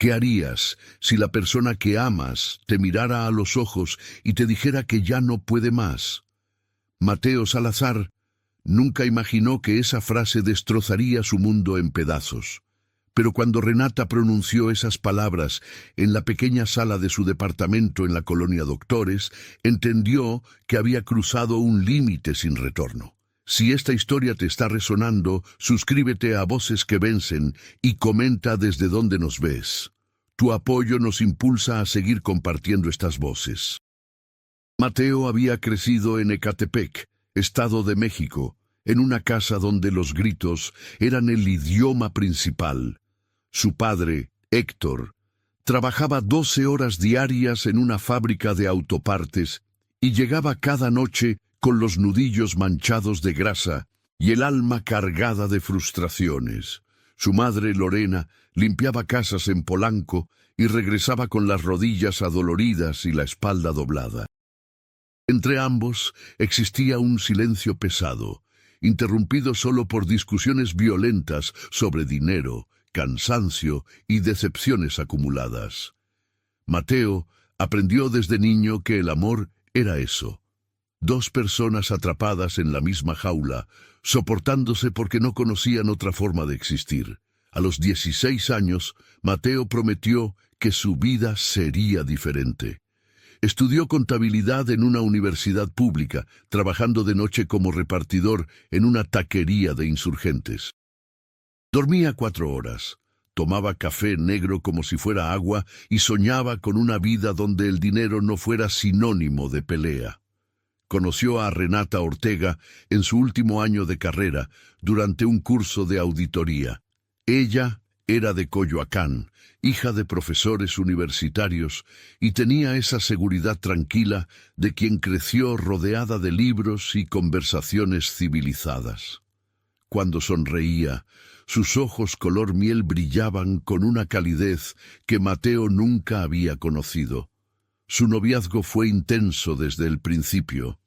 ¿Qué harías si la persona que amas te mirara a los ojos y te dijera que ya no puede más? Mateo Salazar nunca imaginó que esa frase destrozaría su mundo en pedazos. Pero cuando Renata pronunció esas palabras en la pequeña sala de su departamento en la colonia Doctores, entendió que había cruzado un límite sin retorno. Si esta historia te está resonando, suscríbete a Voces que Vencen y comenta desde dónde nos ves. Tu apoyo nos impulsa a seguir compartiendo estas voces. Mateo había crecido en Ecatepec, Estado de México, en una casa donde los gritos eran el idioma principal. Su padre, Héctor, trabajaba 12 horas diarias en una fábrica de autopartes y llegaba cada noche con los nudillos manchados de grasa y el alma cargada de frustraciones. Su madre, Lorena, limpiaba casas en Polanco y regresaba con las rodillas adoloridas y la espalda doblada. Entre ambos existía un silencio pesado, interrumpido solo por discusiones violentas sobre dinero, cansancio y decepciones acumuladas. Mateo aprendió desde niño que el amor era eso. Dos personas atrapadas en la misma jaula, soportándose porque no conocían otra forma de existir. A los 16 años, Mateo prometió que su vida sería diferente. Estudió contabilidad en una universidad pública, trabajando de noche como repartidor en una taquería de insurgentes. Dormía 4 horas, tomaba café negro como si fuera agua y soñaba con una vida donde el dinero no fuera sinónimo de pelea. Conoció a Renata Ortega en su último año de carrera, durante un curso de auditoría. Ella era de Coyoacán, hija de profesores universitarios, y tenía esa seguridad tranquila de quien creció rodeada de libros y conversaciones civilizadas. Cuando sonreía, sus ojos color miel brillaban con una calidez que Mateo nunca había conocido. Su noviazgo fue intenso desde el principio.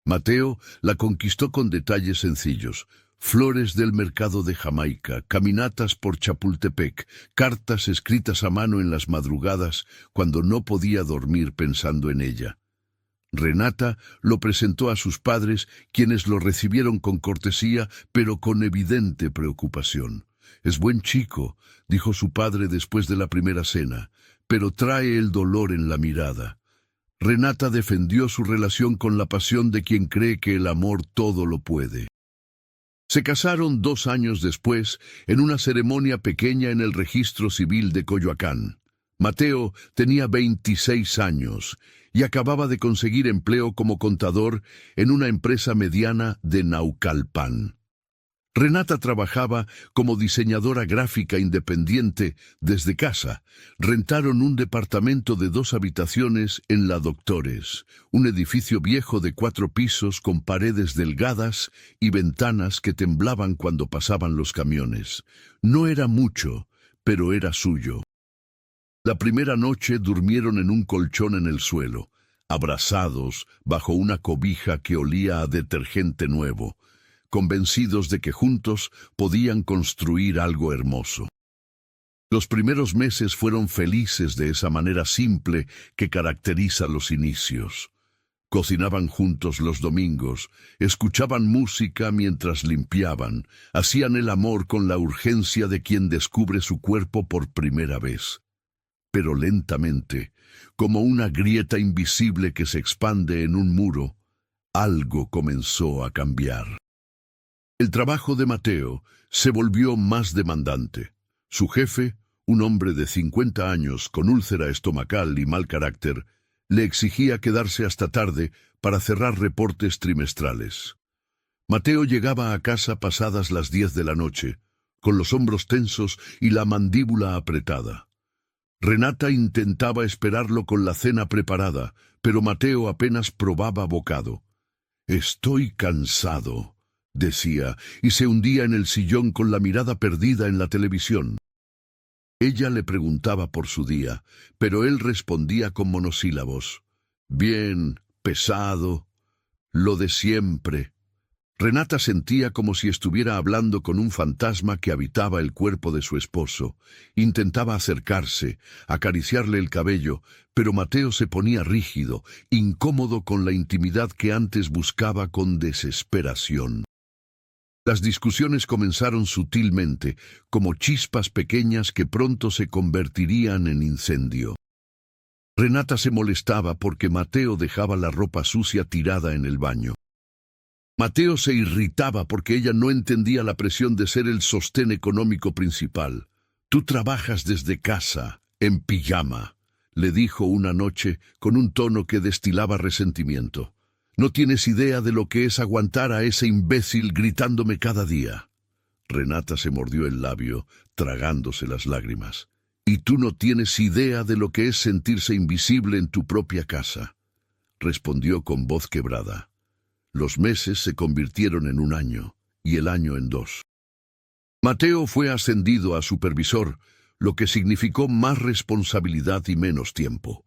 Mateo la conquistó con detalles sencillos: flores del mercado de Jamaica, caminatas por Chapultepec, cartas escritas a mano en las madrugadas cuando no podía dormir pensando en ella. Renata lo presentó a sus padres, quienes lo recibieron con cortesía, pero con evidente preocupación. «Es buen chico», dijo su padre después de la primera cena, «pero trae el dolor en la mirada». Renata defendió su relación con la pasión de quien cree que el amor todo lo puede. Se casaron 2 años después, en una ceremonia pequeña en el registro civil de Coyoacán. Mateo tenía 26 años y acababa de conseguir empleo como contador en una empresa mediana de Naucalpan. Renata trabajaba como diseñadora gráfica independiente desde casa. Rentaron un departamento de 2 habitaciones en la Doctores, un edificio viejo de 4 pisos con paredes delgadas y ventanas que temblaban cuando pasaban los camiones. No era mucho, pero era suyo. La primera noche durmieron en un colchón en el suelo, abrazados bajo una cobija que olía a detergente nuevo, convencidos de que juntos podían construir algo hermoso. Los primeros meses fueron felices de esa manera simple que caracteriza los inicios. Cocinaban juntos los domingos, escuchaban música mientras limpiaban, hacían el amor con la urgencia de quien descubre su cuerpo por primera vez. Pero lentamente, como una grieta invisible que se expande en un muro, algo comenzó a cambiar. El trabajo de Mateo se volvió más demandante. Su jefe, un hombre de 50 años con úlcera estomacal y mal carácter, le exigía quedarse hasta tarde para cerrar reportes trimestrales. Mateo llegaba a casa pasadas las 10 de la noche, con los hombros tensos y la mandíbula apretada. Renata intentaba esperarlo con la cena preparada, pero Mateo apenas probaba bocado. «Estoy cansado», decía, y se hundía en el sillón con la mirada perdida en la televisión. Ella le preguntaba por su día, pero él respondía con monosílabos. «Bien, pesado, lo de siempre». Renata sentía como si estuviera hablando con un fantasma que habitaba el cuerpo de su esposo. Intentaba acercarse, acariciarle el cabello, pero Mateo se ponía rígido, incómodo con la intimidad que antes buscaba con desesperación. Las discusiones comenzaron sutilmente, como chispas pequeñas que pronto se convertirían en incendio. Renata se molestaba porque Mateo dejaba la ropa sucia tirada en el baño. Mateo se irritaba porque ella no entendía la presión de ser el sostén económico principal. «Tú trabajas desde casa, en pijama», le dijo una noche con un tono que destilaba resentimiento. «No tienes idea de lo que es aguantar a ese imbécil gritándome cada día». Renata se mordió el labio, tragándose las lágrimas. «Y tú no tienes idea de lo que es sentirse invisible en tu propia casa», respondió con voz quebrada. Los meses se convirtieron en un año, y el año en 2. Mateo fue ascendido a supervisor, lo que significó más responsabilidad y menos tiempo.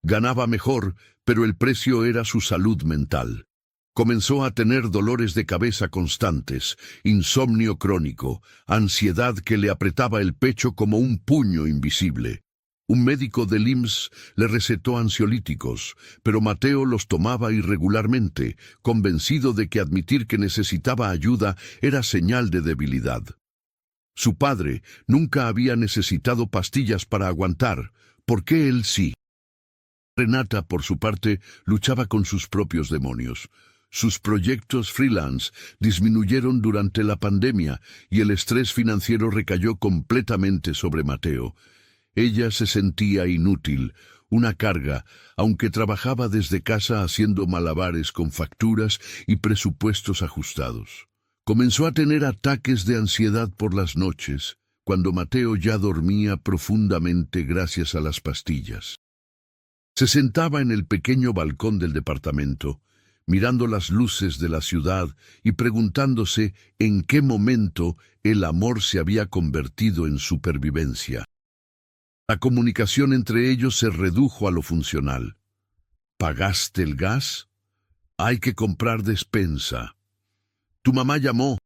Ganaba mejor, pero el precio era su salud mental. Comenzó a tener dolores de cabeza constantes, insomnio crónico, ansiedad que le apretaba el pecho como un puño invisible. Un médico del IMSS le recetó ansiolíticos, pero Mateo los tomaba irregularmente, convencido de que admitir que necesitaba ayuda era señal de debilidad. Su padre nunca había necesitado pastillas para aguantar, ¿por qué él sí? Renata, por su parte, luchaba con sus propios demonios. Sus proyectos freelance disminuyeron durante la pandemia y el estrés financiero recayó completamente sobre Mateo. Ella se sentía inútil, una carga, aunque trabajaba desde casa haciendo malabares con facturas y presupuestos ajustados. Comenzó a tener ataques de ansiedad por las noches, cuando Mateo ya dormía profundamente gracias a las pastillas. Se sentaba en el pequeño balcón del departamento, mirando las luces de la ciudad y preguntándose en qué momento el amor se había convertido en supervivencia. La comunicación entre ellos se redujo a lo funcional. ¿Pagaste el gas? Hay que comprar despensa. Tu mamá llamó.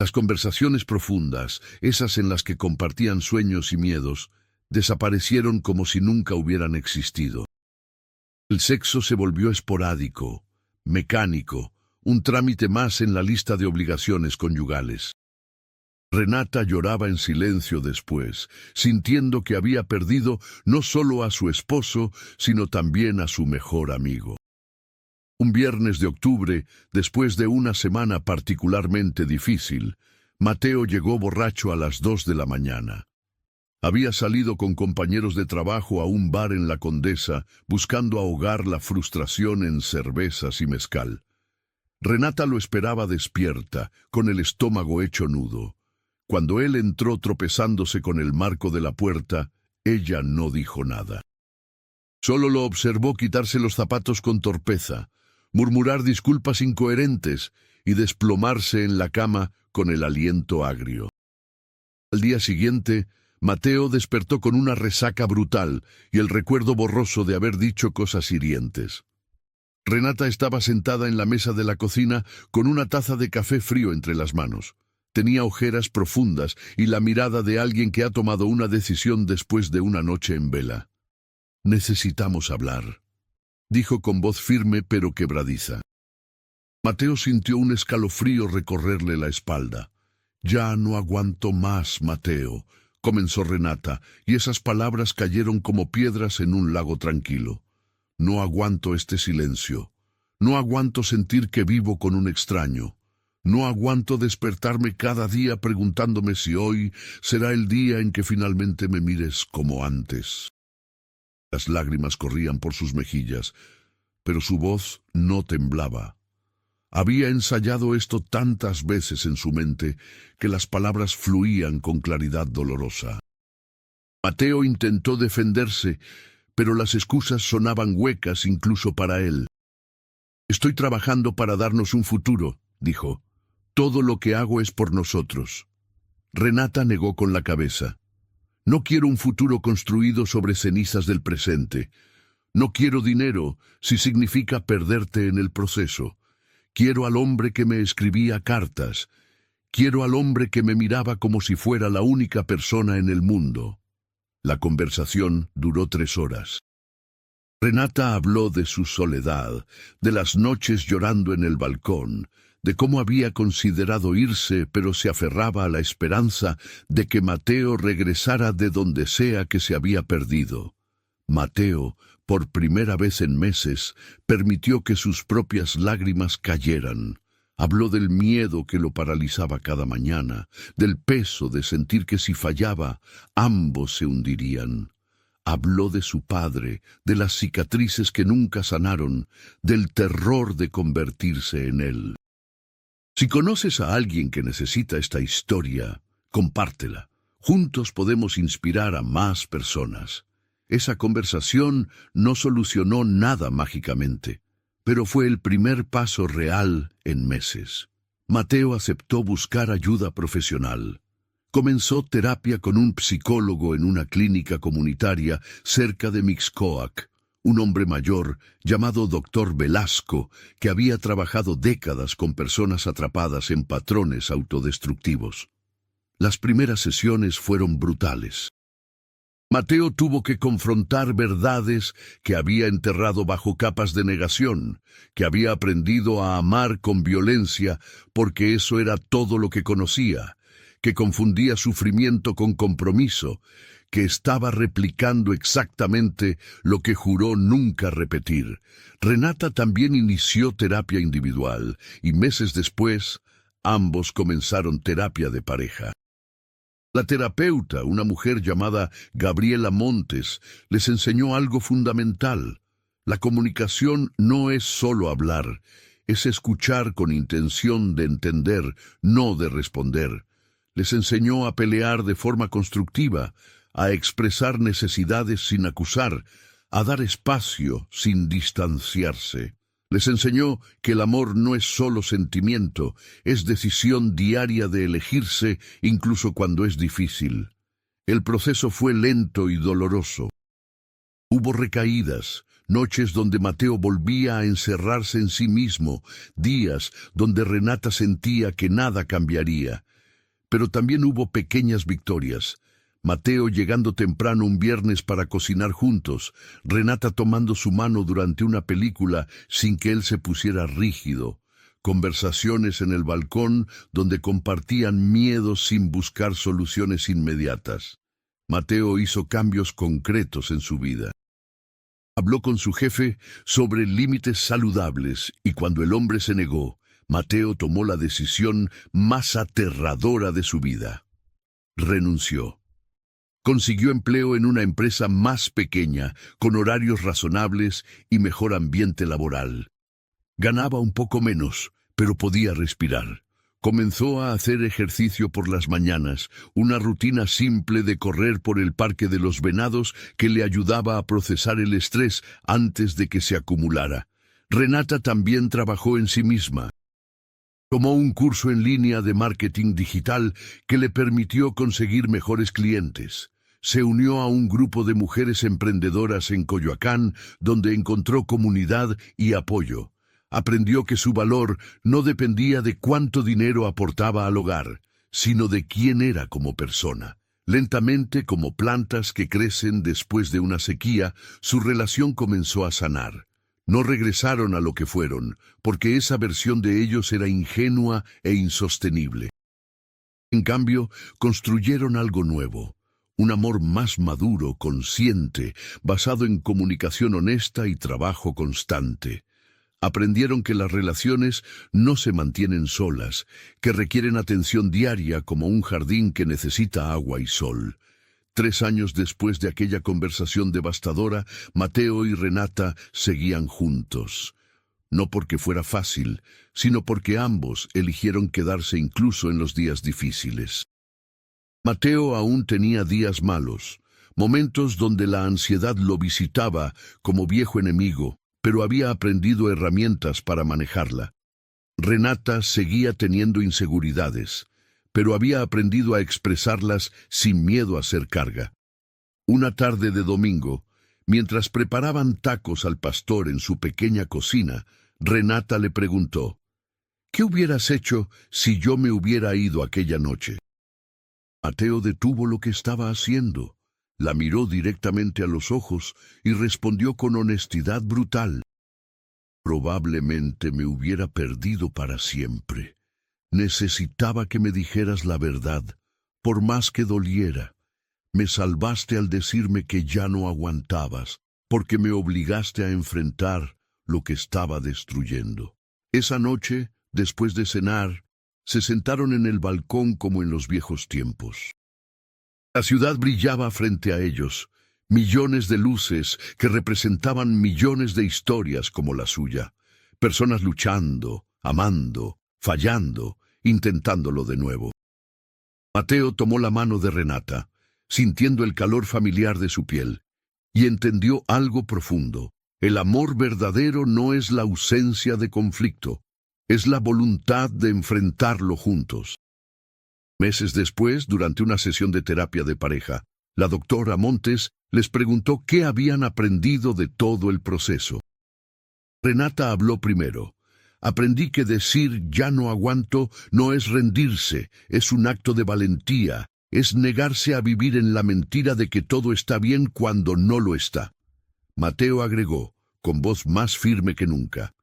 Las conversaciones profundas, esas en las que compartían sueños y miedos, desaparecieron como si nunca hubieran existido. El sexo se volvió esporádico, mecánico, un trámite más en la lista de obligaciones conyugales. Renata lloraba en silencio después, sintiendo que había perdido no solo a su esposo, sino también a su mejor amigo. Un viernes de octubre, después de una semana particularmente difícil, Mateo llegó borracho a las 2 de la mañana. Había salido con compañeros de trabajo a un bar en La Condesa, buscando ahogar la frustración en cervezas y mezcal. Renata lo esperaba despierta, con el estómago hecho nudo. Cuando él entró tropezándose con el marco de la puerta, ella no dijo nada. Solo lo observó quitarse los zapatos con torpeza, murmurar disculpas incoherentes y desplomarse en la cama con el aliento agrio. Al día siguiente, Mateo despertó con una resaca brutal y el recuerdo borroso de haber dicho cosas hirientes. Renata estaba sentada en la mesa de la cocina con una taza de café frío entre las manos. Tenía ojeras profundas y la mirada de alguien que ha tomado una decisión después de una noche en vela. «Necesitamos hablar», dijo con voz firme pero quebradiza. Mateo sintió un escalofrío recorrerle la espalda. «Ya no aguanto más, Mateo», comenzó Renata, y esas palabras cayeron como piedras en un lago tranquilo. «No aguanto este silencio. No aguanto sentir que vivo con un extraño. No aguanto despertarme cada día preguntándome si hoy será el día en que finalmente me mires como antes». Las lágrimas corrían por sus mejillas, pero su voz no temblaba. Había ensayado esto tantas veces en su mente que las palabras fluían con claridad dolorosa. Mateo intentó defenderse, pero las excusas sonaban huecas incluso para él. «Estoy trabajando para darnos un futuro», dijo. «Todo lo que hago es por nosotros». Renata negó con la cabeza. «No quiero un futuro construido sobre cenizas del presente. No quiero dinero si significa perderte en el proceso. Quiero al hombre que me escribía cartas. Quiero al hombre que me miraba como si fuera la única persona en el mundo. La conversación duró 3 horas. Renata habló de su soledad, de las noches llorando en el balcón, de cómo había considerado irse, pero se aferraba a la esperanza de que Mateo regresara de donde sea que se había perdido. Mateo, por primera vez en meses, permitió que sus propias lágrimas cayeran. Habló del miedo que lo paralizaba cada mañana, del peso de sentir que si fallaba, ambos se hundirían. Habló de su padre, de las cicatrices que nunca sanaron, del terror de convertirse en él. Si conoces a alguien que necesita esta historia, compártela. Juntos podemos inspirar a más personas. Esa conversación no solucionó nada mágicamente, pero fue el primer paso real en meses. Mateo aceptó buscar ayuda profesional. Comenzó terapia con un psicólogo en una clínica comunitaria cerca de Mixcoac, un hombre mayor llamado Dr. Velasco, que había trabajado décadas con personas atrapadas en patrones autodestructivos. Las primeras sesiones fueron brutales. Mateo tuvo que confrontar verdades que había enterrado bajo capas de negación, que había aprendido a amar con violencia porque eso era todo lo que conocía, que confundía sufrimiento con compromiso, que estaba replicando exactamente lo que juró nunca repetir. Renata también inició terapia individual y meses después, ambos comenzaron terapia de pareja. La terapeuta, una mujer llamada Gabriela Montes, les enseñó algo fundamental. La comunicación no es solo hablar, es escuchar con intención de entender, no de responder. Les enseñó a pelear de forma constructiva, a expresar necesidades sin acusar, a dar espacio sin distanciarse. Les enseñó que el amor no es solo sentimiento, es decisión diaria de elegirse incluso cuando es difícil. El proceso fue lento y doloroso. Hubo recaídas, noches donde Mateo volvía a encerrarse en sí mismo, días donde Renata sentía que nada cambiaría. Pero también hubo pequeñas victorias. Mateo llegando temprano un viernes para cocinar juntos, Renata tomando su mano durante una película sin que él se pusiera rígido, conversaciones en el balcón donde compartían miedos sin buscar soluciones inmediatas. Mateo hizo cambios concretos en su vida. Habló con su jefe sobre límites saludables y cuando el hombre se negó, Mateo tomó la decisión más aterradora de su vida. Renunció. Consiguió empleo en una empresa más pequeña, con horarios razonables y mejor ambiente laboral. Ganaba un poco menos, pero podía respirar. Comenzó a hacer ejercicio por las mañanas, una rutina simple de correr por el Parque de los Venados que le ayudaba a procesar el estrés antes de que se acumulara. Renata también trabajó en sí misma. Tomó un curso en línea de marketing digital que le permitió conseguir mejores clientes. Se unió a un grupo de mujeres emprendedoras en Coyoacán, donde encontró comunidad y apoyo. Aprendió que su valor no dependía de cuánto dinero aportaba al hogar, sino de quién era como persona. Lentamente, como plantas que crecen después de una sequía, su relación comenzó a sanar. No regresaron a lo que fueron, porque esa versión de ellos era ingenua e insostenible. En cambio, construyeron algo nuevo, un amor más maduro, consciente, basado en comunicación honesta y trabajo constante. Aprendieron que las relaciones no se mantienen solas, que requieren atención diaria como un jardín que necesita agua y sol. 3 años después de aquella conversación devastadora, Mateo y Renata seguían juntos. No porque fuera fácil, sino porque ambos eligieron quedarse incluso en los días difíciles. Mateo aún tenía días malos, momentos donde la ansiedad lo visitaba como viejo enemigo, pero había aprendido herramientas para manejarla. Renata seguía teniendo inseguridades, pero había aprendido a expresarlas sin miedo a ser carga. Una tarde de domingo, mientras preparaban tacos al pastor en su pequeña cocina, Renata le preguntó, ¿Qué hubieras hecho si yo me hubiera ido aquella noche? Mateo detuvo lo que estaba haciendo, la miró directamente a los ojos y respondió con honestidad brutal. Probablemente me hubiera perdido para siempre. Necesitaba que me dijeras la verdad, por más que doliera. Me salvaste al decirme que ya no aguantabas, porque me obligaste a enfrentar lo que estaba destruyendo. Esa noche, después de cenar, se sentaron en el balcón como en los viejos tiempos. La ciudad brillaba frente a ellos, millones de luces que representaban millones de historias como la suya, personas luchando, amando, fallando, intentándolo de nuevo. Mateo tomó la mano de Renata, sintiendo el calor familiar de su piel, y entendió algo profundo. El amor verdadero no es la ausencia de conflicto, es la voluntad de enfrentarlo juntos. Meses después, durante una sesión de terapia de pareja, la doctora Montes les preguntó qué habían aprendido de todo el proceso. Renata habló primero. Aprendí que decir ya no aguanto no es rendirse, es un acto de valentía, es negarse a vivir en la mentira de que todo está bien cuando no lo está. Mateo agregó, con voz más firme que nunca.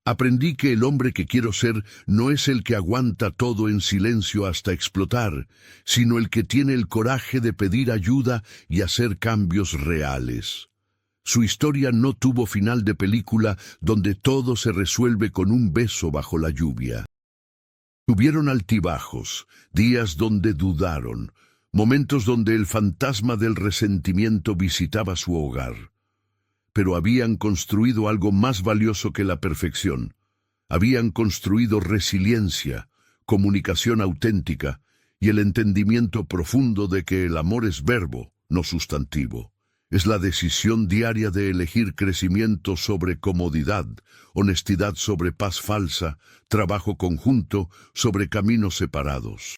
Aprendí que el hombre que quiero ser no es el que aguanta todo en silencio hasta explotar, sino el que tiene el coraje de pedir ayuda y hacer cambios reales. Su historia no tuvo final de película donde todo se resuelve con un beso bajo la lluvia. Tuvieron altibajos, días donde dudaron, momentos donde el fantasma del resentimiento visitaba su hogar. Pero habían construido algo más valioso que la perfección. Habían construido resiliencia, comunicación auténtica y el entendimiento profundo de que el amor es verbo, no sustantivo. Es la decisión diaria de elegir crecimiento sobre comodidad, honestidad sobre paz falsa, trabajo conjunto sobre caminos separados.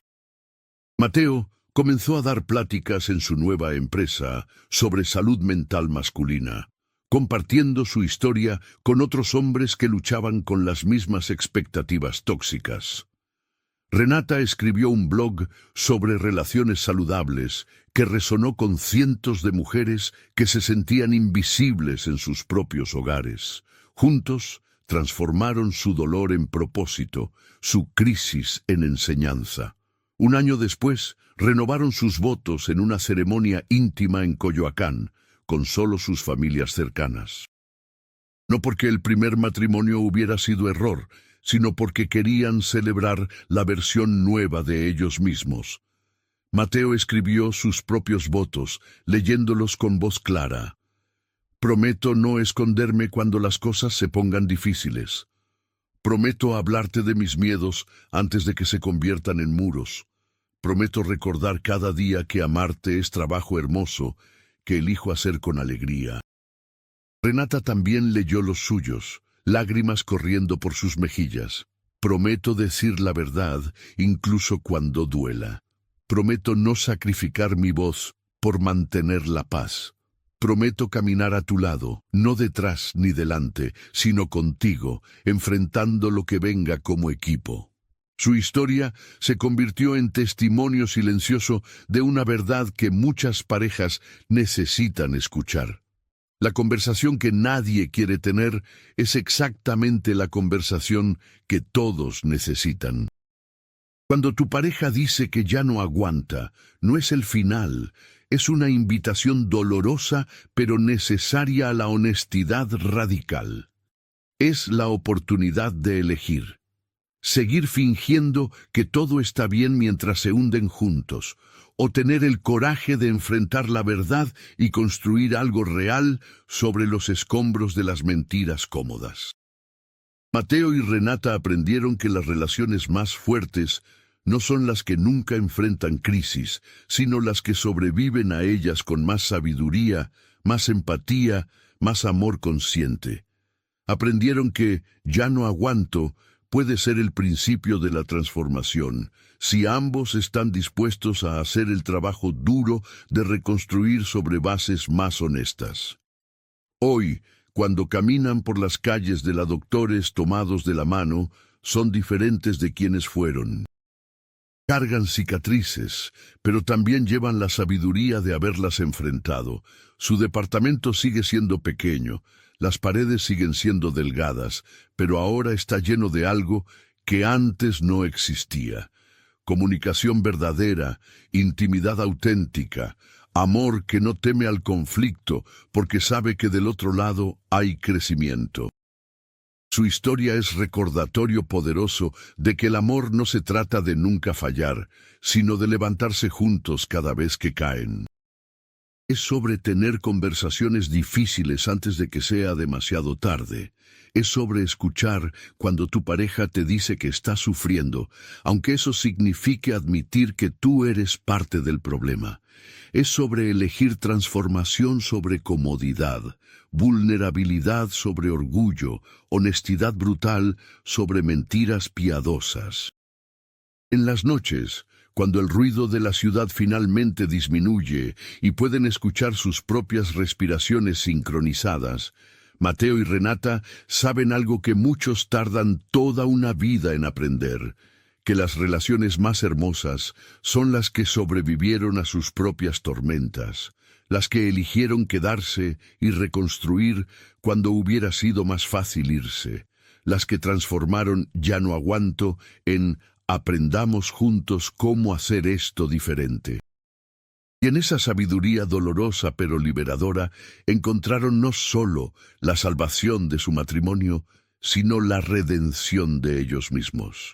Mateo comenzó a dar pláticas en su nueva empresa sobre salud mental masculina, compartiendo su historia con otros hombres que luchaban con las mismas expectativas tóxicas. Renata escribió un blog sobre relaciones saludables que resonó con cientos de mujeres que se sentían invisibles en sus propios hogares. Juntos transformaron su dolor en propósito, su crisis en enseñanza. Un año después, renovaron sus votos en una ceremonia íntima en Coyoacán, con solo sus familias cercanas. No porque el primer matrimonio hubiera sido error, sino porque querían celebrar la versión nueva de ellos mismos. Mateo escribió sus propios votos, leyéndolos con voz clara. Prometo no esconderme cuando las cosas se pongan difíciles. Prometo hablarte de mis miedos antes de que se conviertan en muros. Prometo recordar cada día que amarte es trabajo hermoso, que elijo hacer con alegría. Renata también leyó los suyos, lágrimas corriendo por sus mejillas. Prometo decir la verdad, incluso cuando duela. Prometo no sacrificar mi voz por mantener la paz. Prometo caminar a tu lado, no detrás ni delante, sino contigo, enfrentando lo que venga como equipo. Su historia se convirtió en testimonio silencioso de una verdad que muchas parejas necesitan escuchar. La conversación que nadie quiere tener es exactamente la conversación que todos necesitan. Cuando tu pareja dice que ya no aguanta, no es el final, es una invitación dolorosa pero necesaria a la honestidad radical. Es la oportunidad de elegir. Seguir fingiendo que todo está bien mientras se hunden juntos, o tener el coraje de enfrentar la verdad y construir algo real sobre los escombros de las mentiras cómodas. Mateo y Renata aprendieron que las relaciones más fuertes no son las que nunca enfrentan crisis, sino las que sobreviven a ellas con más sabiduría, más empatía, más amor consciente. Aprendieron que ya no aguanto puede ser el principio de la transformación, si ambos están dispuestos a hacer el trabajo duro de reconstruir sobre bases más honestas. Hoy, cuando caminan por las calles de la Doctores tomados de la mano, son diferentes de quienes fueron. Cargan cicatrices, pero también llevan la sabiduría de haberlas enfrentado. Su departamento sigue siendo pequeño, las paredes siguen siendo delgadas, pero ahora está lleno de algo que antes no existía. Comunicación verdadera, intimidad auténtica, amor que no teme al conflicto porque sabe que del otro lado hay crecimiento. Su historia es recordatorio poderoso de que el amor no se trata de nunca fallar, sino de levantarse juntos cada vez que caen. Es sobre tener conversaciones difíciles antes de que sea demasiado tarde. Es sobre escuchar cuando tu pareja te dice que está sufriendo, aunque eso signifique admitir que tú eres parte del problema. Es sobre elegir transformación sobre comodidad, vulnerabilidad sobre orgullo, honestidad brutal sobre mentiras piadosas. En las noches, cuando el ruido de la ciudad finalmente disminuye y pueden escuchar sus propias respiraciones sincronizadas, Mateo y Renata saben algo que muchos tardan toda una vida en aprender, que las relaciones más hermosas son las que sobrevivieron a sus propias tormentas, las que eligieron quedarse y reconstruir cuando hubiera sido más fácil irse, las que transformaron "ya no aguanto" en "aprendamos juntos cómo hacer esto diferente". Y en esa sabiduría dolorosa pero liberadora encontraron no solo la salvación de su matrimonio, sino la redención de ellos mismos.